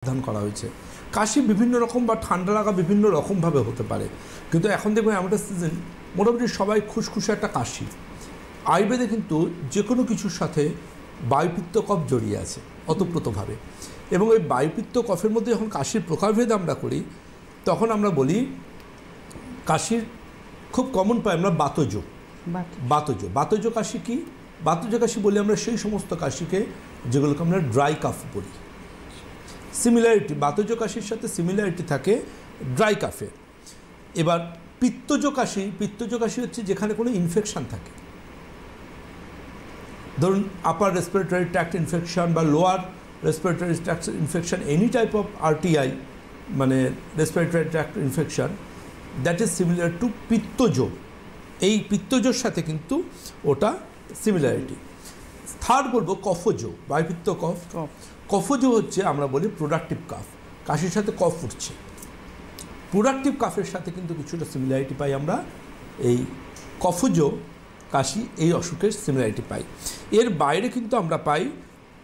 সমাধান করা হয়েছে। কাশি বিভিন্ন রকম বা ঠান্ডা লাগা বিভিন্ন রকমভাবে হতে পারে, কিন্তু এখন দেখবেন এমন একটা সিজন মোটামুটি সবাই খুশখুশে একটা কাশি। আয়ুর্বেদে কিন্তু যে কোনো কিছুর সাথে বায়ুপিত্ত কফ জড়িয়ে আছে ওতপ্রোতভাবে, এবং এই বায়ুপিত্ত কফের মধ্যে যখন কাশির প্রকারভেদ আমরা করি তখন আমরা বলি কাশির খুব কমন পাই আমরা বাতজ কাশি। কি বাতজ কাশি বলি আমরা সেই সমস্ত কাশিকে যেগুলোকে আমরা ড্রাই কাফ বলি। সিমিলারিটি বাতজ কাশির সাথে সিমিলারিটি থাকে ড্রাই কাফের। এবার পিত্তজ কাশি হচ্ছে যেখানে কোনো ইনফেকশান থাকে, ধরুন আপার রেসপিরেটরি ট্র্যাক্ট ইনফেকশন বা lower respiratory tract infection, any type of RTI মানে respiratory tract infection, that is similar to pittaja. এই পিত্তজর সাথে কিন্তু ওটা সিমিলারিটি। থার্ড বলবো কফজ, বায়ুপিত্ত কফ। কফজ হচ্ছে আমরা বলি প্রোডাক্টিভ কাফ, কাশির সাথে কফ উঠছে। প্রোডাক্টিভ কাফের সাথে কিন্তু কিছুটা সিমিলারিটি পাই আমরা, এই কফজ কাশি এই অসুখের সিমিলারিটি পাই। এর বাইরে কিন্তু আমরা পাই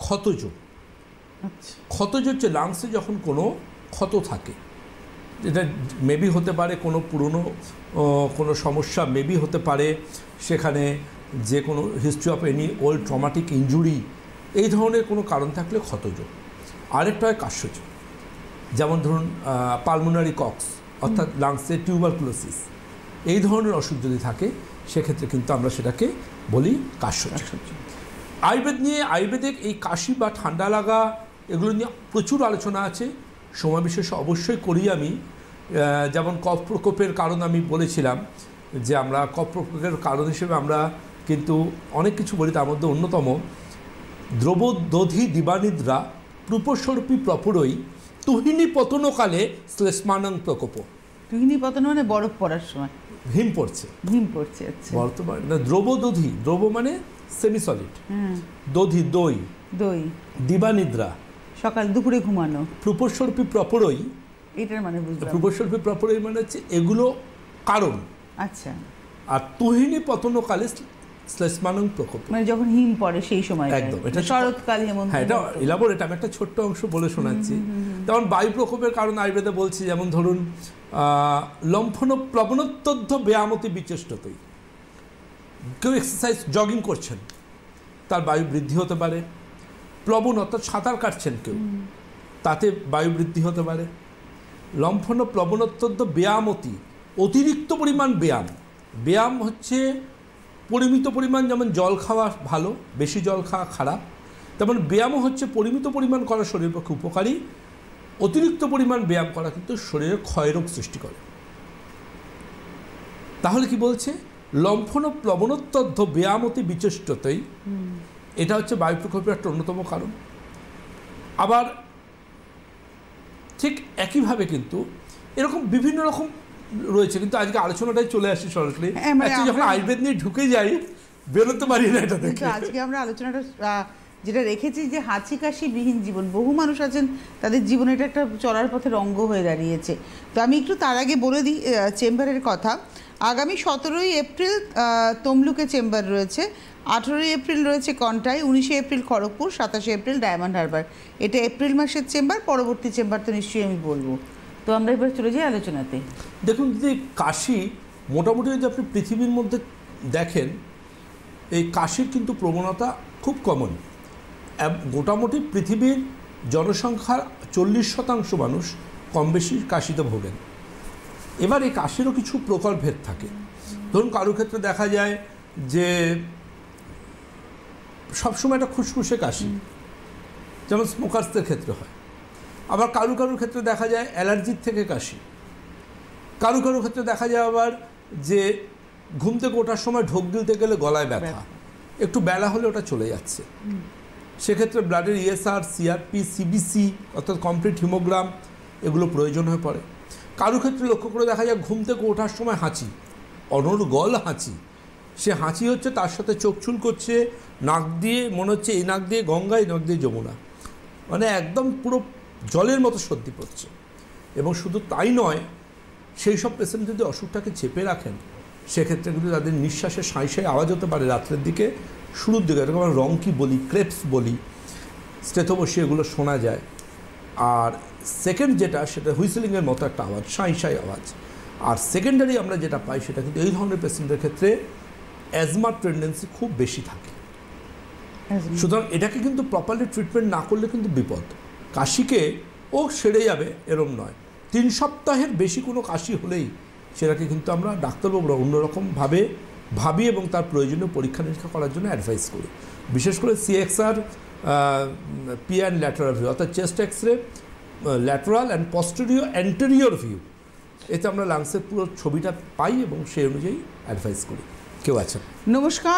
ক্ষতজ। ক্ষতজ হচ্ছে লাংসে যখন কোনো ক্ষত থাকে, যেটা মেবি হতে পারে কোনো পুরনো কোনো সমস্যা, মেবি হতে পারে সেখানে যে কোনো history of any old traumatic injury, এই ধরনের কোনো কারণ থাকলে ক্ষতজ। আরেকটা হয় কাশ্যজ, যেমন ধরুন পালমোনারি কক্স অর্থাৎ লাংসের টিউবারকুলোসিস, এই ধরনের অসুখ যদি থাকে সেক্ষেত্রে কিন্তু আমরা সেটাকে বলি কাশ্যজ। আয়ুর্বেদিক এই কাশি বা ঠান্ডা লাগা এগুলো নিয়ে প্রচুর আলোচনা আছে, সময় বিশেষে অবশ্যই করি আমি। যেমন কফ প্রকোপের কারণ আমি বলেছিলাম যে আমরা কফ প্রকোপের কারণ হিসেবে আমরা কিন্তু অনেক কিছু বলি, তার মধ্যে অন্যতম দ্রবদধি দিবানিদ্রা প্রূপস্বরূপী প্রপুরই তুহিনী পতনকালে শ্লেষ্মানং প্রকোপ। তুহিনী পতন মানে বরফ পড়ার সময় হিম পড়ছে। আচ্ছা, বর্তমানে না, দ্রবদধি, দ্রব মানে সেমি সলিড, দধি দই, দিবানিদ্রা সকাল দুপুরে ঘুমানো, প্রূপস্বরূপী প্রপুরই, এটার মানে বুঝলাম। প্রূপস্বরূপী প্রপুরই মানে হচ্ছে এগুলো কারণ। আচ্ছা। আর তুহিনী পতনকালে শ্লেষ্মানং প্রকোপ মানে যখন হিম পড়ে সেই সময়, একদম এটা শরৎকাল হেমন্ত। হ্যাঁ, এটা ইলাবোরেট, আমি একটা ছোট্ট অংশ বলে শোনাচ্ছি। যেমন বায়ু প্রকোপের কারণ আয়ুর্বেদে বলছি, যেমন ধরুন লম্ফন প্লবনোত্তদ্ধ ব্যায়ামতি বিচেষ্টতই। কেউ এক্সারসাইজ জগিং করছেন, তার বায়ু বৃদ্ধি হতে পারে। প্লবন অর্থাৎ সাঁতার কাটছেন কেউ, তাতে বায়ু বৃদ্ধি হতে পারে। লম্ফন প্লবনোত্তদ্ধ ব্যায়ামতি, অতিরিক্ত পরিমাণ ব্যায়াম হচ্ছে পরিমিত পরিমাণ, যেমন জল খাওয়া ভালো, বেশি জল খাওয়া খারাপ, তেমন ব্যায়ামও হচ্ছে পরিমিত পরিমাণ করা শরীরের পক্ষে উপকারী। অতিরিক্ত পরিমাণ ব্যায়াম করা কিন্তু শরীরে ক্ষয়রোগ সৃষ্টি করে। তাহলে কি বলছে, লম্ফন প্লবনোত্তদ্ধ ব্যায়ামতি বিচেষ্টতই, এটা হচ্ছে বায়ু প্রকোপের একটা অন্যতম কারণ। আবার ঠিক একইভাবে কিন্তু এরকম বিভিন্ন রকম রয়েছে, কিন্তু আজকে আলোচনাটাই চলে আসি সরাসরি। যখন আয়ুর্বেদ নিয়ে ঢুকে যাই বেরোতে পারি না এটা থেকে। আজকে আমরা আলোচনাটা যেটা রেখেছি যে হাঁচি কাশি বিহীন জীবন, বহু মানুষ আছেন তাদের জীবনে এটা একটা চলার পথের অঙ্গ হয়ে দাঁড়িয়েছে। তো আমি একটু তার আগে বলে দিই চেম্বারের কথা। আগামী 17ই এপ্রিল তমলুকে চেম্বার রয়েছে, 18ই এপ্রিল রয়েছে কন্টাই, 19শে এপ্রিল খড়গপুর, 27শে এপ্রিল ডায়মন্ড হারবার। এটা এপ্রিল মাসের চেম্বার, পরবর্তী চেম্বার তো নিশ্চয়ই আমি বলবো। তো আমরা এবার চলে যাই আলোচনাতে। দেখুন, যদি কাশি মোটামুটি যদি আপনি পৃথিবীর মধ্যে দেখেন, এই কাশির কিন্তু প্রবণতা খুব কমন। মোটামুটি পৃথিবীর জনসংখ্যার 40% মানুষ কম বেশি কাশিতে ভোগেন। এবার এই কাশিরও কিছু প্রকারভেদ থাকে। ধরুন কারো ক্ষেত্রে দেখা যায় যে সবসময় একটা খুসখুসে কাশি, যেমন স্মোকার্সদের ক্ষেত্রে হয়। আবার কারোর ক্ষেত্রে দেখা যায় অ্যালার্জির থেকে কাশি। কারো ক্ষেত্রে দেখা যায় আবার যে ঘুম থেকে ওঠার সময় ঢোক গিলতে গেলে গলায় ব্যথা, একটু বেলা হলে ওটা চলে যাচ্ছে। সেক্ষেত্রে ব্লাডের ইএসআর, সিআরপি, সিবিসি অর্থাৎ কমপ্লিট হিমোগ্রাম এগুলো প্রয়োজন হয়ে পড়ে। কারো ক্ষেত্রে লক্ষ্য করে দেখা যায় ঘুম থেকে ওঠার সময় হাঁচি, অনর্গল হাঁচি। সে হাঁচি হচ্ছে, তার সাথে চোখ চুল করছে, নাক দিয়ে মনে হচ্ছে এই নাক দিয়ে গঙ্গা, এই নাক দিয়ে যমুনা, মানে একদম পুরো জলের মতো সর্দি পড়ছে। এবং শুধু তাই নয়, সেই সব পেশেন্ট যদি অসুখটাকে চেপে রাখেন সেক্ষেত্রে কিন্তু তাদের নিঃশ্বাসে সাঁই আওয়াজ হতে পারে রাত্রের দিকে, শুরুর দিকে, এরকম রঙ্কি বলি, ক্রেপস বলি, স্টেথো বসিয়ে এগুলো শোনা যায়। আর সেকেন্ড যেটা সেটা হুইসেলিংয়ের মতো একটা আওয়াজ, সাঁই সাঁই আওয়াজ। আর সেকেন্ডারি আমরা যেটা পাই সেটা কিন্তু এই ধরনের পেশেন্টের ক্ষেত্রে অ্যাজমার টেন্ডেন্সি খুব বেশি থাকে। সুতরাং এটাকে কিন্তু প্রপারলি ট্রিটমেন্ট না করলে কিন্তু বিপদ। কাশিকে ও সেরে যাবে এরম নয়, 3 সপ্তাহের বেশি কোনো কাশি হলেই সেটাকে কিন্তু আমরা ডাক্তারবাবুরা অন্যরকমভাবে ভাবি এবং তার প্রয়োজনীয় পরীক্ষা নিরীক্ষা করার জন্য অ্যাডভাইস করি। বিশেষ করে CXR, P and lateral view, অর্থাৎ chest X-ray, lateral and posterior anterior view, এতে আমরা লাংসের পুরো ছবিটা পাই এবং সেই অনুযায়ী অ্যাডভাইস করি। কেউ আছেন? নমস্কার।